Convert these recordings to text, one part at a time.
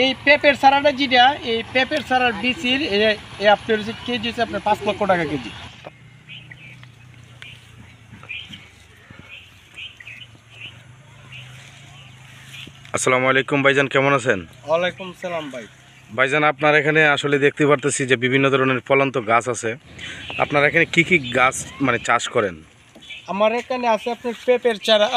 এই পেঁপের চারাটা যেটা এই পেঁপের চারার বিচির আপনার হচ্ছে কেজি হচ্ছে আপনার 5 লক্ষ টাকা কেজি। আসসালামু আলাইকুম ভাইজান, কেমন আছেন? ওয়ালাইকুম সালাম ভাই। ভাইজান, আপনার এখানে আসলে দেখতে পারতেছি যে বিভিন্ন ধরনের ফলন্ত গাছ আছে। আপনার এখানে কি কি গাছ মানে চাষ করেন? আমার এখানে আছে আপনার পেঁপের চারা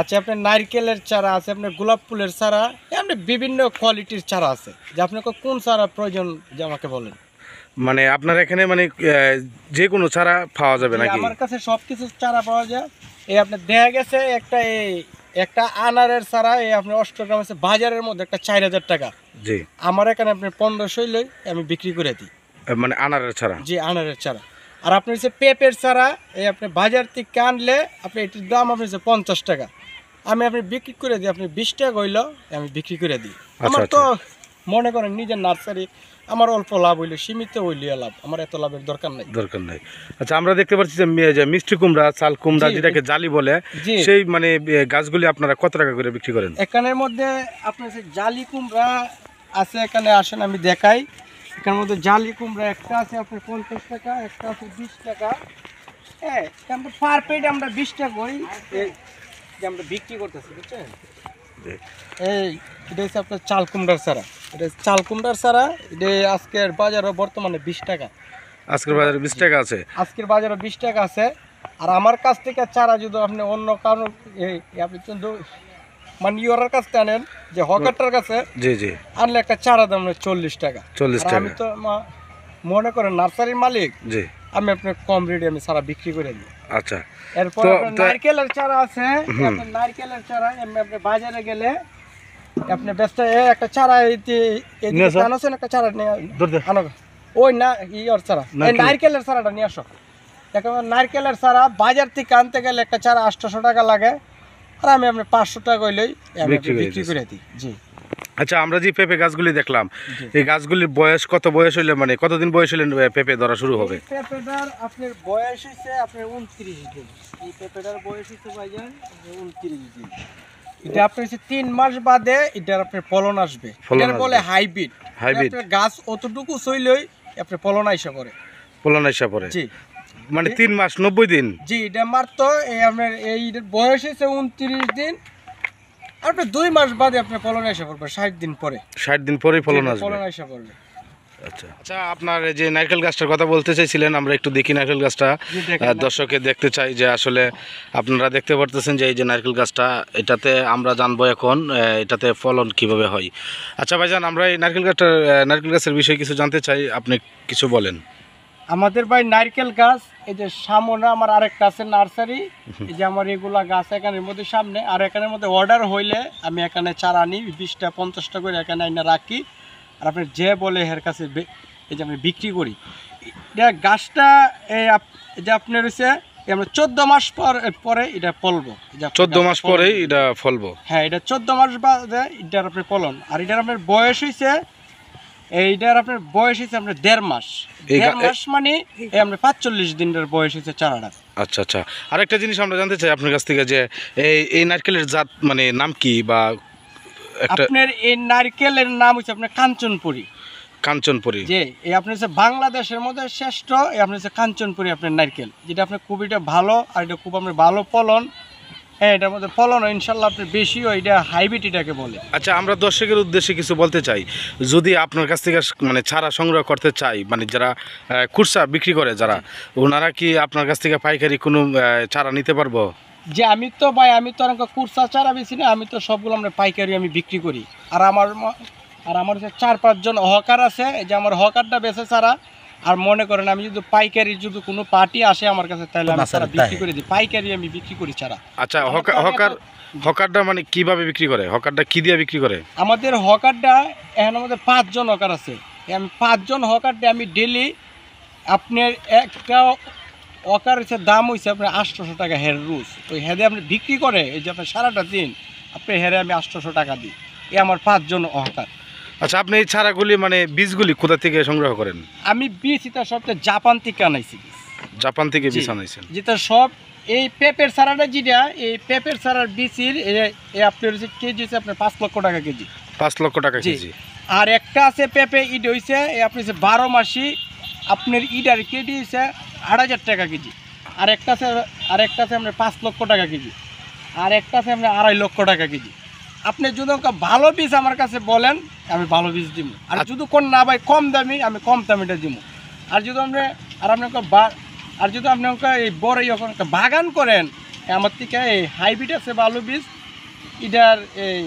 আছে, আপনার নারকেলের চারা আছে, আপনার গোলাপ ফুলের চারা, এমনি বিভিন্ন কোয়ালিটির চারা আছে। যে আপনাকে কোন চারা প্রয়োজন যে আমাকে বলেন। মানে আপনার এখানে মানে যে কোনো চারা পাওয়া যাবে নাকি? আমার কাছে সব কিছু চারা পাওয়া যায়। এই আপনার দেখা গেছে একটা আনারের চারা এই আপনার অষ্টগ্রাম আছে বাজারের মধ্যে একটা 4000 টাকা। জি। আমার এখানে আপনার 1500 লই আমি বিক্রি করে দিই। মানে আনারের চারা? জি, আনারের চারা। আর আপনার হচ্ছে পেঁপের চারা এই আপনি বাজার থেকে আনলে আপনি এটির দাম আপনার হচ্ছে 50 টাকা। আমি আপনি বিক্রি করে দিই, আপনি 20 টাকা হইলো আমি বিক্রি করে দিই। আমার তো মনে করেন নিজের নার্সারি, আমার অল্প লাভ হইলো, সীমিত হইলে লাভ, আমার এত লাভের দরকার নাই। আচ্ছা, আমরা দেখতে পাচ্ছি যে মিষ্টি কুমড়া, চাল কুমড়া যেটাকে জালি বলে, সেই মানে গাছগুলি আপনারা কত টাকা করে বিক্রি করেন? এখানের মধ্যে আপনার জালি কুমড়া আছে, এখানে আসেন আমি দেখাই। এখানের মধ্যে জালি কুমড়া একটা আছে আপনার 50 টাকা, একটা আছে 20 টাকা। হ্যাঁ, পার পেড আমরা 20 টাকা করি যে আমরা বিক্রি করতেছি, বুঝছেন? এটা হচ্ছে আপনার চাল কুমড়ার চারা। এটা চাল কুমড়ার চারা, এটা আজকের বাজারে বর্তমানে 20 টাকা। আজকের বাজারে 20 টাকা আছে? আজকের বাজারে 20 টাকা আছে। আর আমার কাছ থেকে চারা যদি আপনি অন্য কারণ আপনি কিন্তু মানে ইওরার কাছ থেকে আনেন, যে হকারটার কাছে আনলে একটা চারা দাম 40 টাকা। আমি তো মনে করেন নার্সারির মালিক, আমি আপনার কম রেটে আমি চারা বিক্রি করে দিই। আচ্ছা, এরপর নারকেলের চারা আছে, নারকেলের চারা আপনি বাজারে গেলে আপনি ব্যস্ত একটা চারা একটা চারা নিয়ে আনো, ওই না ইয়র চারা, নারকেলের চারাটা নিয়ে আসো। একেবারে নারকেলের চারা বাজার থেকে আনতে গেলে একটা চারা 800 টাকা লাগে, আর আমি আপনি 500 টাকা হইলেই বিক্রি করে দিই। জি। আচ্ছা, আমরা যে পেঁপে গাছগুলি দেখলাম, এই গাছগুলির বয়স বয়স হইলে মানে কতদিন বয়স হইলে পেঁপে ধরা শুরু হবে? পেঁপেটার আপনার বয়স হচ্ছে আপনার 29 দিন। এই পেঁপেটার বয়স হচ্ছে ভাইজান 29 দিন। এটা আপনার হচ্ছে 3 মাস বাদে এটার আপনার ফলন আসবে। এটার বলে হাইব্রিড। আপনার গাছ অতটুকু ছইলই আপনার ফলন আইসা পড়ে। জি। মানে 3 মাস 90 দিন। জি, এটা মাত্র এই আপনার এই বয়স হচ্ছে 29 দিন। আপনার 2 মাস বাদে আপনার ফলন এসে পড়বে, 60 দিন পরে। 60 দিন পরেই ফলন আসবে। ফলন এসে পড়বে। আচ্ছা, আপনার যে নারকেল গাছটার কথা বলতে চাইছিলেন, আমরা একটু দেখি নারকেল গাছটা, দর্শকে দেখতে চাই যে আসলে আপনারা দেখতে পারতেছেন যে এই যে নারকেল গাছটা, এটাতে আমরা জানবো এখন এটাতে ফলন কিভাবে হয়। আচ্ছা ভাইজান, আমরা এই নারকেল গাছের বিষয়ে কিছু জানতে চাই, আপনি কিছু বলেন। আমাদের ভাই নারকেল গাছ, এই যে সামনে আমার আরেকটা আছে নার্সারি, এই যে আমার এগুলা গাছ এখানের মধ্যে সামনে, আর এখানের মধ্যে অর্ডার হইলে আমি এখানে চারা আনি 20টা 50টা করে এখানে আইনা রাখি, আর আপনি যে বলে এর কাছে এই যে আমি বিক্রি করি। এটা গাছটা এই যে আপনার হচ্ছে আমরা 14 মাস পরে এটা ফলবো। 14 মাস পরেই এটা ফলবো? হ্যাঁ, এটা 14 মাস বাদে এটার আপনার ফলন। আর এটার আপনার বয়স হয়েছে এইটার আপনার বয়স হচ্ছে আপনার 1.5 মাস। 1.5 মাস মানে আপনার 45 দিনের বয়স হচ্ছে চারাটা। আচ্ছা আচ্ছা, আরেকটা জিনিস আমরা জানতে চাই আপনার কাছ থেকে, যে এই নারকেলের জাত মানে নাম কি? বা আপনার এই নারকেলের নাম হচ্ছে আপনার কাঞ্চনপুরি। কাঞ্চনপুরি? জি, এই আপনার হচ্ছে বাংলাদেশের মধ্যে শ্রেষ্ঠ আপনার হচ্ছে কাঞ্চনপুরি আপনার নারকেল, যেটা আপনার খুবইটা ভালো, আর এটা খুব আপনার ভালো ফলন। হ্যাঁ, এটার মধ্যে ফলন ইনশাল্লাহ আপনার বেশি, এটা হাইব্রিড এটাকে বলে। আচ্ছা, আমরা দর্শকের উদ্দেশ্যে কিছু বলতে চাই, যদি আপনার কাছ থেকে মানে চারা সংগ্রহ করতে চাই, মানে যারা খুচরা বিক্রি করে যারা, ওনারা কি আপনার কাছ থেকে পাইকারি কোনো চারা নিতে পারবো? যে আমি তো খুচরা চারা বেশি না, আমি তো সবগুলো আমরা পাইকারি আমি বিক্রি করি। আর আমার হচ্ছে 4-5 জন হকার আছে, যে আমার হকারটা বেচে চারা। আর মনে করেন আমি যদি পাইকারি যদি কোনো পার্টি আসে আমার কাছে, তাহলে আমি চারা বিক্রি করে দিই, পাইকারি আমি বিক্রি করি চারা। আচ্ছা, হকারটা মানে কিভাবে বিক্রি করে? হকারটা কি দিয়ে বিক্রি করে? আমাদের হকারটা এখন আমাদের 5 জন হকার আছে। আমি 5 জন হকারটা আমি ডেলি আপনার একটা হকার হচ্ছে দাম হচ্ছে আপনার 800 টাকা হের রোজ। ওই হেরে আপনি বিক্রি করে এই যে আপনার সারাটা দিন আপনি হেরে আমি 800 টাকা দিই। আমার 5 জন হকার। আচ্ছা, আপনি এই চারাগুলি মানে বীজগুলি কোথা থেকে সংগ্রহ করেন? আমি বীজ এটা সবটা জাপান থেকে আনাইছি। জাপান থেকে বীজ আনাইছেন? যেটা সব এই পেঁপের চারাটা যেটা এই পেঁপের চারার বীজের আপনার হচ্ছে কেজি হচ্ছে আপনার 5 লক্ষ টাকা কেজি। 5 লক্ষ টাকা জি। কেজি। আর একটা আছে পেঁপে ইট হইছে আপনি 12 মাসি আপনার ইডার কেজি হইছে 8,000 টাকা কেজি। আর একটা আছে আপনার 5 লক্ষ টাকা কেজি। আর একটা আছে আপনার 2.5 লক্ষ টাকা কেজি। আপনি যদি আমাকে ভালো বীজ আমার কাছে বলেন আমি ভালো বীজ দিব। আর যদি কোন না ভাই কম দামি আমি কম দামিটা দিব। আর যদি আপনি আপনাকে এই বড় বাগান করেন আমার থেকে এই হাইব্রিড আছে ভালো বীজ এটার এই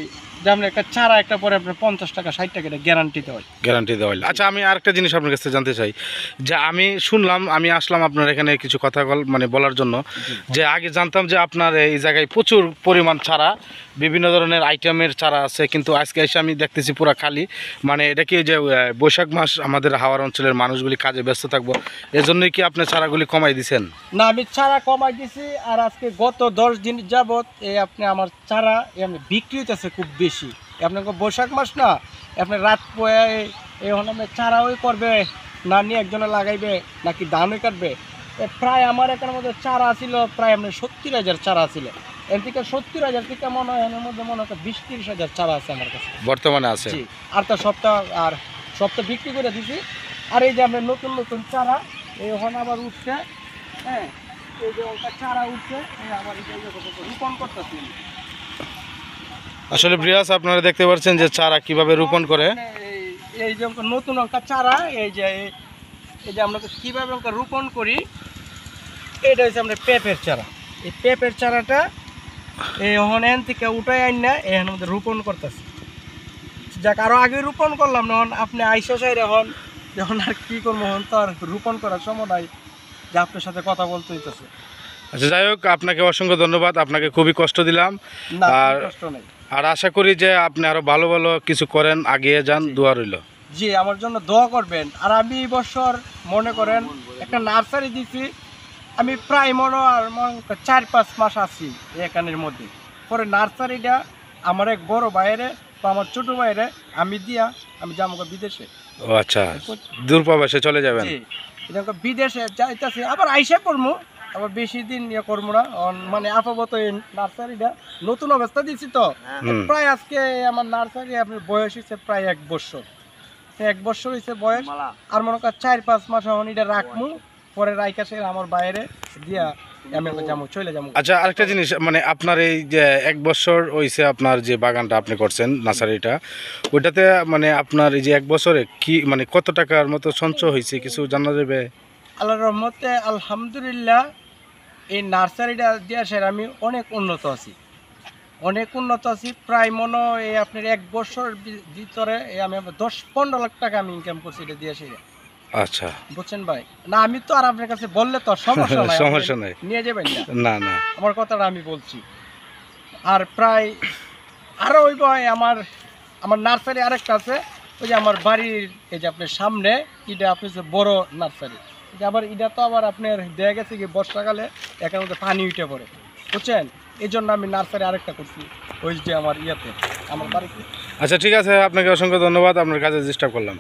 যেমন একটা চারা একটা পরে আপনার 50 টাকা 60 টাকা এটা গ্যারান্টি দেওয়া হয়। আচ্ছা, আমি আরেকটা জিনিস আপনার কাছে জানতে চাই যে আমি শুনলাম, আমি আসলাম আপনার এখানে কিছু কথা মানে বলার জন্য, যে আগে জানতাম যে আপনার এই জায়গায় প্রচুর পরিমাণ চারা, বিভিন্ন ধরনের আইটেমের চারা আছে, কিন্তু আজকে এসে আমি দেখতেছি পুরা খালি। মানে এটা কি যে বৈশাখ মাস আমাদের হাওড় অঞ্চলের মানুষগুলি কাজে ব্যস্ত থাকবো, এজন্যই কি আপনি চারাগুলি কমাই দিছেন? না, আমি চারা কমাই দিছি। আর আজকে গত 10 দিন যাবত এই আপনি আমার চারা এমনি বিক্রি হইতেছে খুব বেশি। আপনাকে বৈশাখ মাস না আপনি রাত পয়ে এখন আপনি চারা ওই করবে না নিয়ে একজনে লাগাইবে নাকি ধানই কাটবে। প্রায় আমার এখানের মধ্যে চারা ছিল প্রায় আপনার 70,000 চারা ছিল। এর থেকে 70,000 থেকে মনে হয় এর মধ্যে মনে হয় 20-30,000 চারা আছে আমার কাছে বর্তমানে আছে। জি। আর তো সপ্তাহ বিক্রি করে দিছি। আর এই যে আপনার নতুন নতুন চারা এই ওখানে আবার উঠছে, হ্যাঁ এই যে ওটা চারা উঠছে আবার রোপণ করতেছি। আসলে ব্রিয়াস আপনারা দেখতে পাচ্ছেন যে চারা কিভাবে রোপণ করে। এই যে নতুন একটা চারা এই যে আমরা কিভাবে রোপণ করি, এটা হচ্ছে আমরা পেঁপের চারা। এই পেঁপের চারাটা এই ওখানে থেকে উঠাই আইন না এখানে মধ্যে রোপণ করতেছি। যাক আরো আগে রোপণ করলাম না, আপনি আইসা চাই যখন আর কি করবো তো আর রোপণ করার সময় নাই যে আপনার সাথে কথা বলতে হইতেছে। আচ্ছা, যাই হোক, আপনাকে অসংখ্য ধন্যবাদ, আপনাকে খুবই কষ্ট দিলাম। না, আর কষ্ট নেই। আর আশা করি যে আপনি আরো ভালো ভালো কিছু করেন, আগিয়ে যান, দোয়া রইল। জি, আমার জন্য দোয়া করবেন। আর আমি এই বছর মনে করেন একটা নার্সারি দিছি, আমি প্রায় মনে 4-5 মাস আছি এখানের মধ্যে। পরে নার্সারিটা আমার এক বড় বাইরে বা আমার ছোট বাইরে আমি যাবো বিদেশে। ও আচ্ছা, দূরপ্রবাসে চলে যাবেন? জি, এটা বিদেশে যাইতেছি, আবার আইসা করবো, আবার বেশি দিন ইয়ে করবো না। মানে আপাতত এই নার্সারিটা নতুন অবস্থা দিচ্ছি তো প্রায় আজকে আমার নার্সারি আপনার বয়স হচ্ছে প্রায় 1 বছর। 1 বছর হয়েছে বয়স। আর মনে করেন 4-5 মাস এখন এটা রাখবো, পরে রাইকা সে আমার বাইরে দিয়া আমি চলে যাবো। আচ্ছা, আরেকটা জিনিস, মানে আপনার এই যে 1 বছর হয়েছে আপনার যে বাগানটা আপনি করছেন নার্সারিটা, ওইটাতে মানে আপনার এই যে 1 বছরে কি মানে কত টাকার মতো সঞ্চয় হয়েছে কিছু জানা যাবে? আল্লাহর রহমতে আলহামদুলিল্লাহ এই নার্সারিটা দিয়ে আমি অনেক উন্নত আছি। প্রায় মনে হয় আপনার 1 বছর ভিতরে আমি 10-15 লাখ টাকা আমি ইনকাম করছি এটা দিয়ে সেরে। আচ্ছা, বুঝছেন ভাই? না আমি তো আর আপনার কাছে বললে তো সমস্যা নাই, নিয়ে যাবেন না না, আমার কথাটা আমি বলছি। আর প্রায় আরো ওই আমার নার্সারি আরেকটা আছে, ওই যে আমার বাড়ির এই যে আপনার সামনে এটা আপনি যে বড় নার্সারি, আবার এটা তো আবার আপনার দেয়া গেছে কি বর্ষাকালে এখানে মধ্যে পানি উঠে পড়ে, বুঝছেন? এই জন্য আমি নার্সারি আরেকটা করছি ওই যে আমার আমার বাড়িতে। আচ্ছা, ঠিক আছে, আপনাকে অসংখ্য ধন্যবাদ, আপনার কাজে ডিস্টার্ব করলাম।